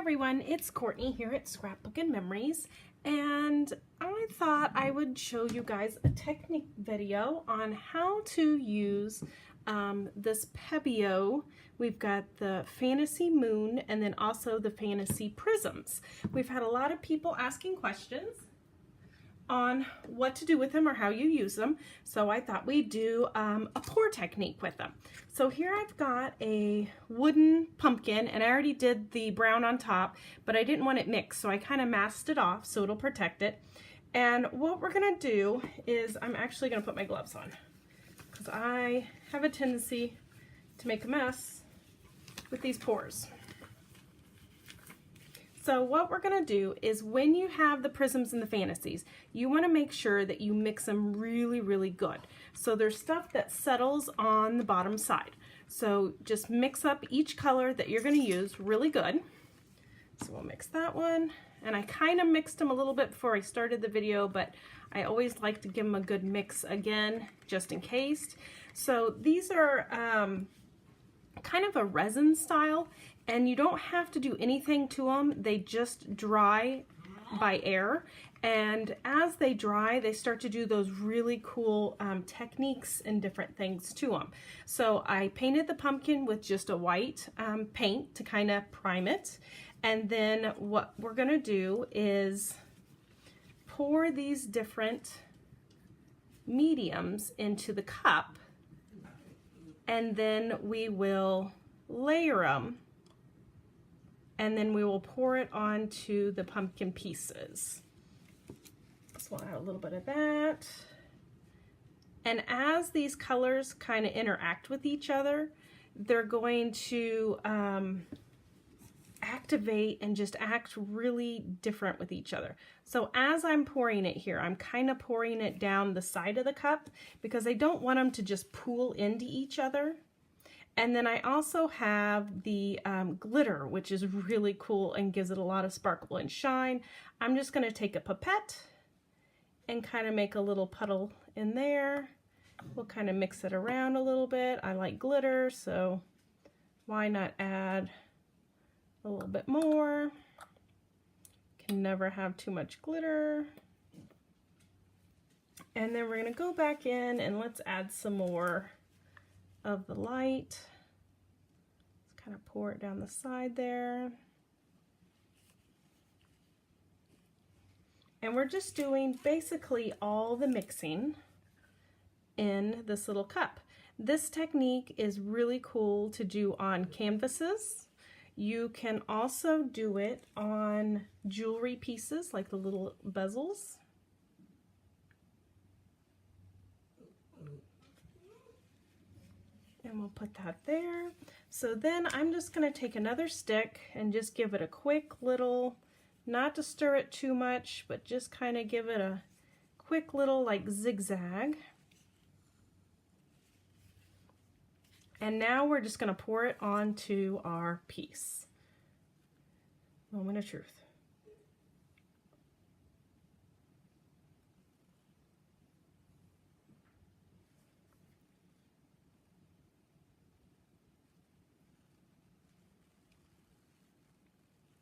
everyone, it's Kourtney here at Scrapbook-N-Memories, and I thought I would show you guys a technique video on how to use this Pebeo. We've got the Fantasy Moon and then also the Fantasy Prisms. We've had a lot of people asking questions on what to do with them or how you use them, so I thought we'd do a pour technique with them. So here I've got a wooden pumpkin, and I already did the brown on top, but I didn't want it mixed, so I kind of masked it off so it'll protect it. And what we're gonna do is I'm actually gonna put my gloves on because I have a tendency to make a mess with these pours. So what we're going to do is when you have the prisms and the fantasies, you want to make sure that you mix them really, really good. So there's stuff that settles on the bottom side. So just mix up each color that you're going to use really good. So we'll mix that one. And I kind of mixed them a little bit before I started the video, but I always like to give them a good mix again, just in case. So these are kind of a resin style, and you don't have to do anything to them. They just dry by air, and as they dry they start to do those really cool techniques and different things to them. So I painted the pumpkin with just a white paint to kind of prime it, and then what we're gonna do is pour these different mediums into the cup, and then we will layer them, and then we will pour it onto the pumpkin pieces. So we'll add a little bit of that. And as these colors kind of interact with each other, they're going to activate and just act really different with each other. So as I'm pouring it here, I'm kind of pouring it down the side of the cup because I don't want them to just pool into each other. And then I also have the glitter, which is really cool and gives it a lot of sparkle and shine. I'm just going to take a pipette and kind of make a little puddle in there. We'll kind of mix it around a little bit. I like glitter, so why not add a little bit more? Can never have too much glitter. And then we're going to go back in and let's add some more of the light. Let's kind of pour it down the side there. And we're just doing basically all the mixing in this little cup. This technique is really cool to do on canvases. You can also do it on jewelry pieces like the little bezels. And we'll put that there. So then I'm just going to take another stick and just give it a quick little, not to stir it too much, but just kind of give it a quick little like zigzag. And now we're just going to pour it onto our piece. Moment of truth.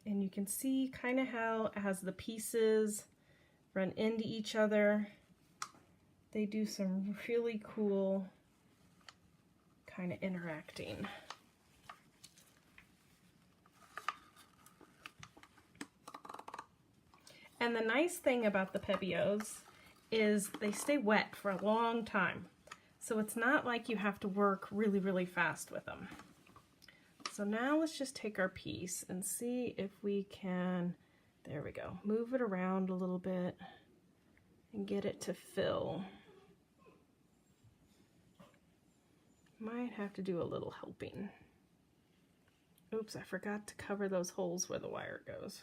And you can see kind of how as the pieces run into each other, they do some really cool kind of interacting. And the nice thing about the Pebeos is they stay wet for a long time. So it's not like you have to work really, really fast with them. So now let's just take our piece and see if we can, there we go, move it around a little bit and get it to fill. Might have to do a little helping. Oops, I forgot to cover those holes where the wire goes.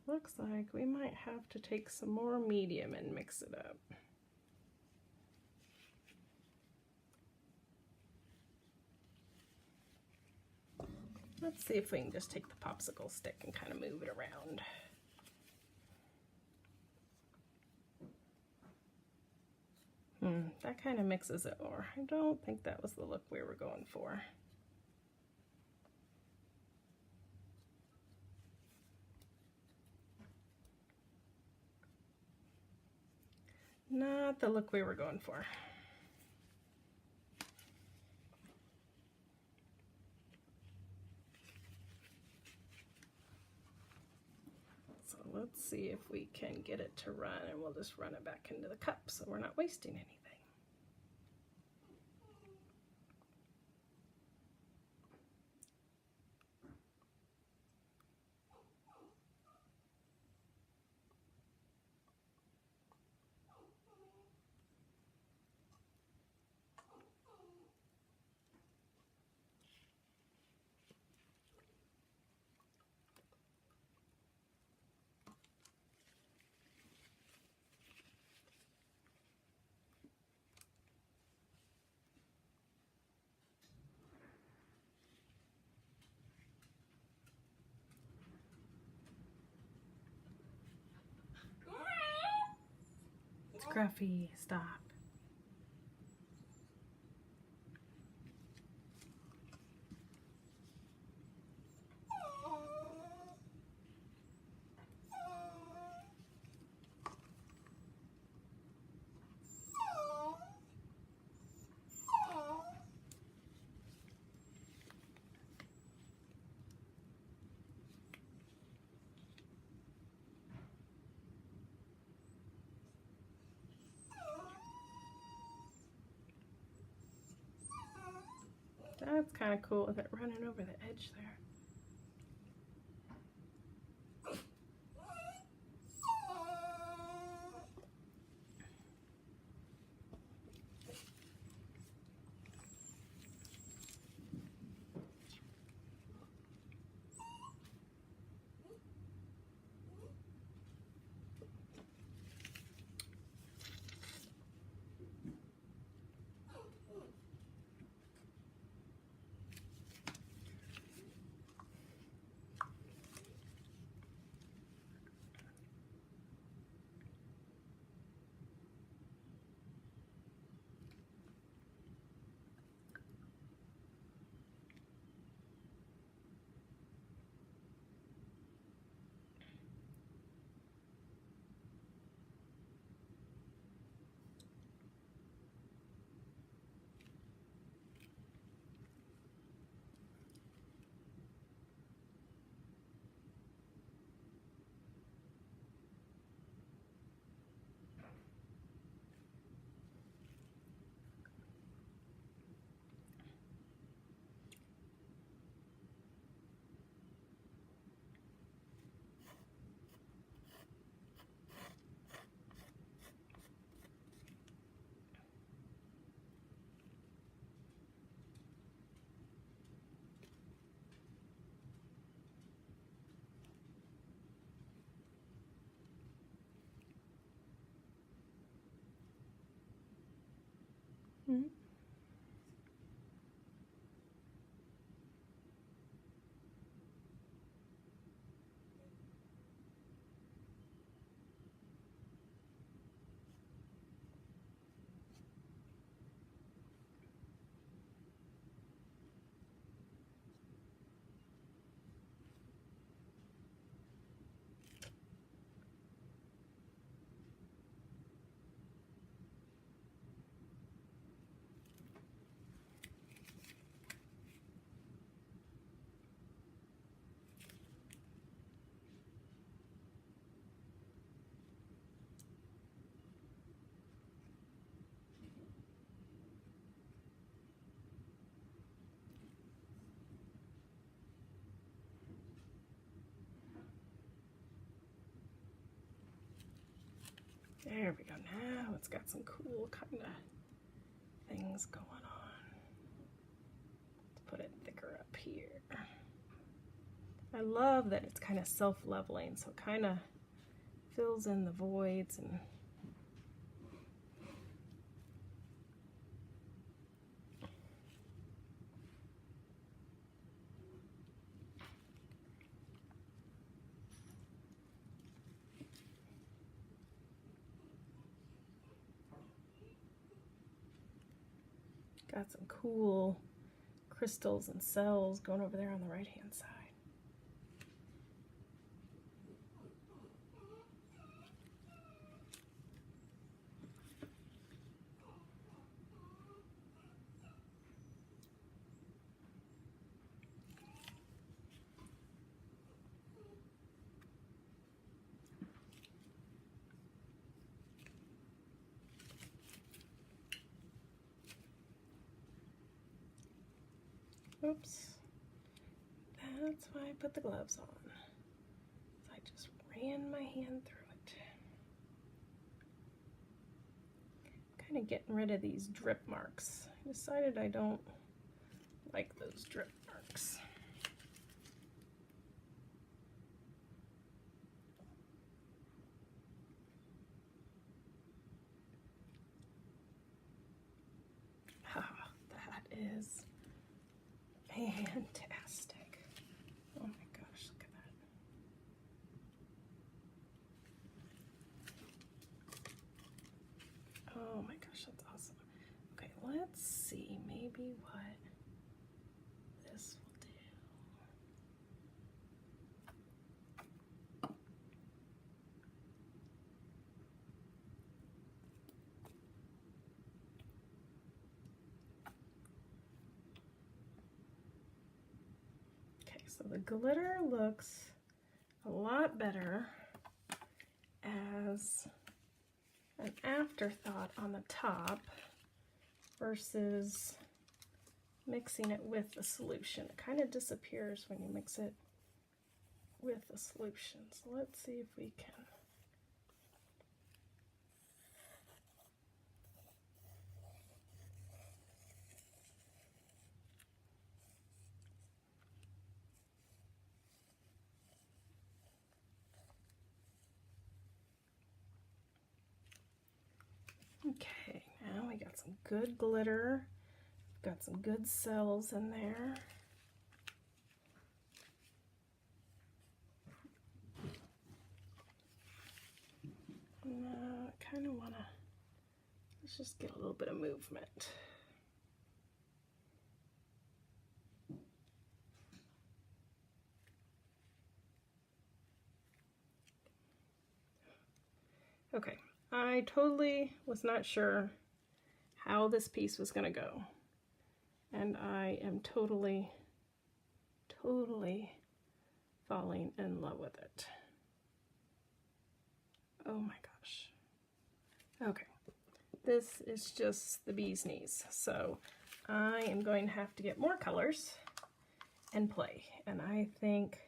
Looks like we might have to take some more medium and mix it up. Let's see if we can just take the popsicle stick and kind of move it around. That kind of mixes it more. I don't think that was the look we were going for. Not the look we were going for. So let's see if we can get it to run, and we'll just run it back into the cup so we're not wasting anything. Scruffy, stop. That's kind of cool with it running over the edge there. Mm-hmm. There we go. Now it's got some cool kind of things going on. Let's put it thicker up here. I love that it's kind of self-leveling, so it kind of fills in the voids and got some cool crystals and cells going over there on the right hand side. Oops, that's why I put the gloves on. I just ran my hand through it. Kind of getting rid of these drip marks. I decided I don't like those drip marks. Ah, that is fantastic. Oh my gosh, look at that. Oh my gosh, that's awesome. Okay, let's see maybe what this will do. Okay, so the glitter looks a lot better as an afterthought on the top versus mixing it with the solution. It kind of disappears when you mix it with the solution. So let's see if we can. Okay, now we got some good glitter. Got some good cells in there. Now I kind of want to, let's just get a little bit of movement. Okay, I totally was not sure how this piece was going to go. And I am totally falling in love with it. Oh my gosh. Okay, this is just the bee's knees. So I am going to have to get more colors and play. And I think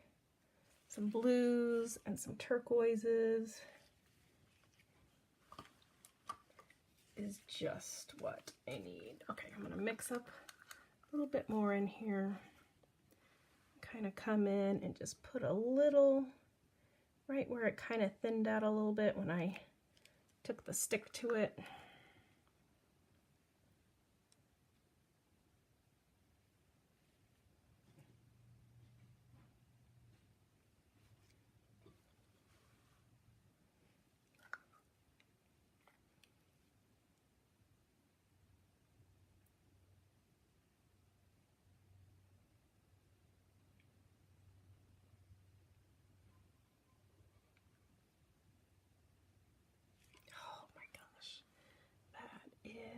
some blues and some turquoises is just what I need. Okay, I'm gonna mix up a little bit more in here. Kind of come in and just put a little right where it kind of thinned out a little bit when I took the stick to it.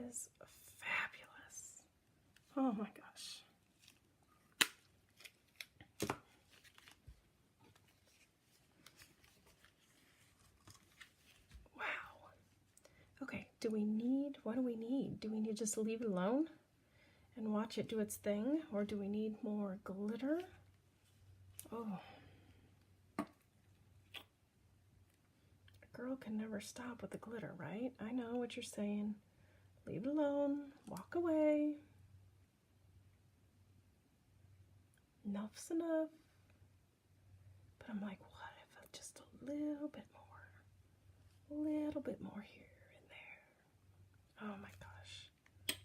Is fabulous. Oh my gosh. Wow. Okay, what do we need? Do we need to just leave it alone and watch it do its thing? Or do we need more glitter? Oh. A girl can never stop with the glitter, right? I know what you're saying. Leave it alone, walk away. Enough's enough. I'm like, what if just a little bit more here and there. Oh my gosh.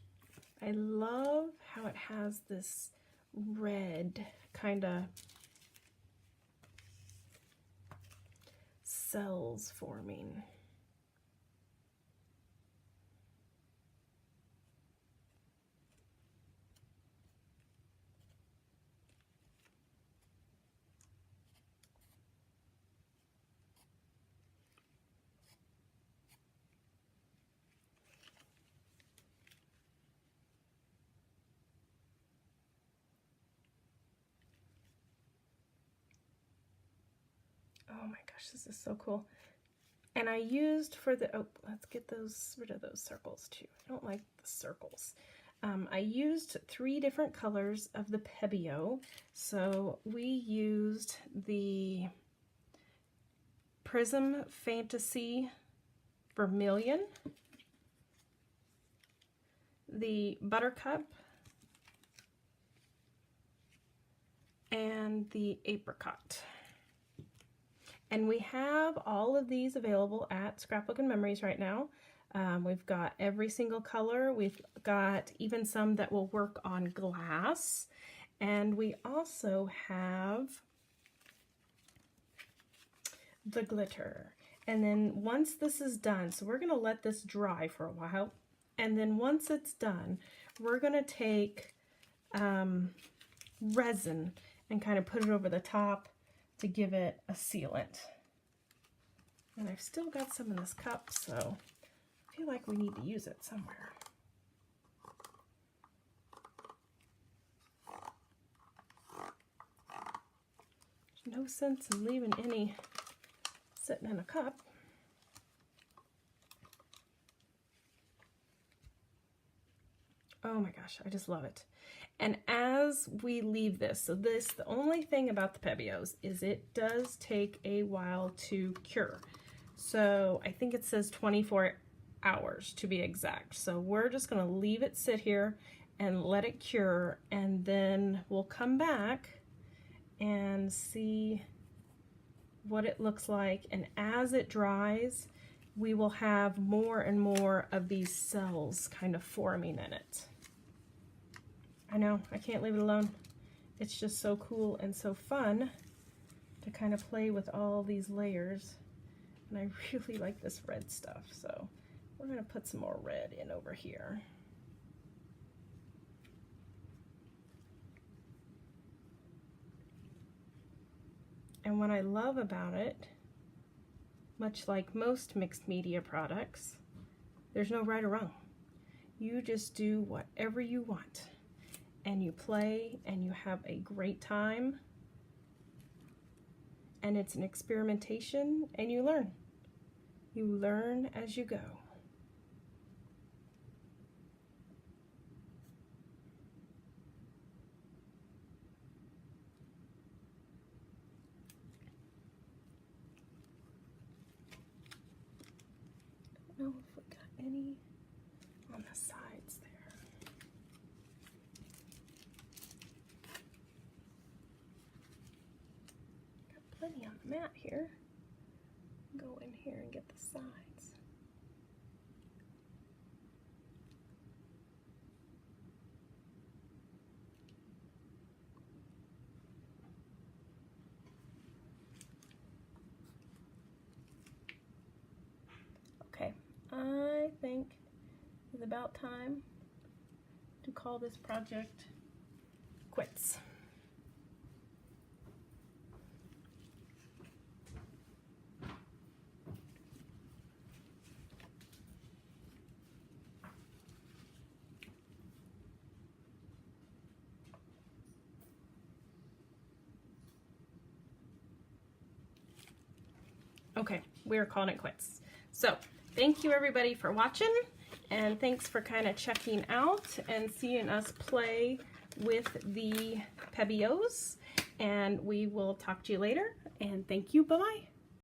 I love how it has this red kind of cells forming. Oh my gosh, this is so cool. And I used for the, oh, let's get rid of those circles too. I don't like the circles. I used 3 different colors of the Pebeo. So we used the Prism Fantasy Vermilion, the Buttercup, and the Apricot. And we have all of these available at Scrapbook-N-Memories right now. We've got every single color. We've got even some that will work on glass. And we also have the glitter. And then once this is done, so we're gonna let this dry for a while. And then once it's done, we're gonna take resin and kind of put it over the top to give it a sealant. And I've still got some in this cup, so I feel like we need to use it somewhere. There's no sense in leaving any sitting in a cup. Oh my gosh, I just love it. And as we leave this, so this, the only thing about the Pebeos is it does take a while to cure. So I think it says 24 hours to be exact. So we're just gonna leave it sit here and let it cure, and then we'll come back and see what it looks like. And as it dries, we will have more and more of these cells kind of forming in it. I know, I can't leave it alone. It's just so cool and so fun to kind of play with all these layers. And I really like this red stuff, so we're gonna put some more red in over here. And what I love about it, much like most mixed media products, there's no right or wrong. You just do whatever you want. And you play and you have a great time, and it's an experimentation, and you learn. You learn as you go. I don't know if we got any on the sides there. Plenty on the mat here. Go in here and get the sides. Okay, I think it's about time to call this project quits. Okay, we're calling it quits. So thank you everybody for watching, and thanks for kind of checking out and seeing us play with the Pebeos, and we will talk to you later, and thank you, bye-bye.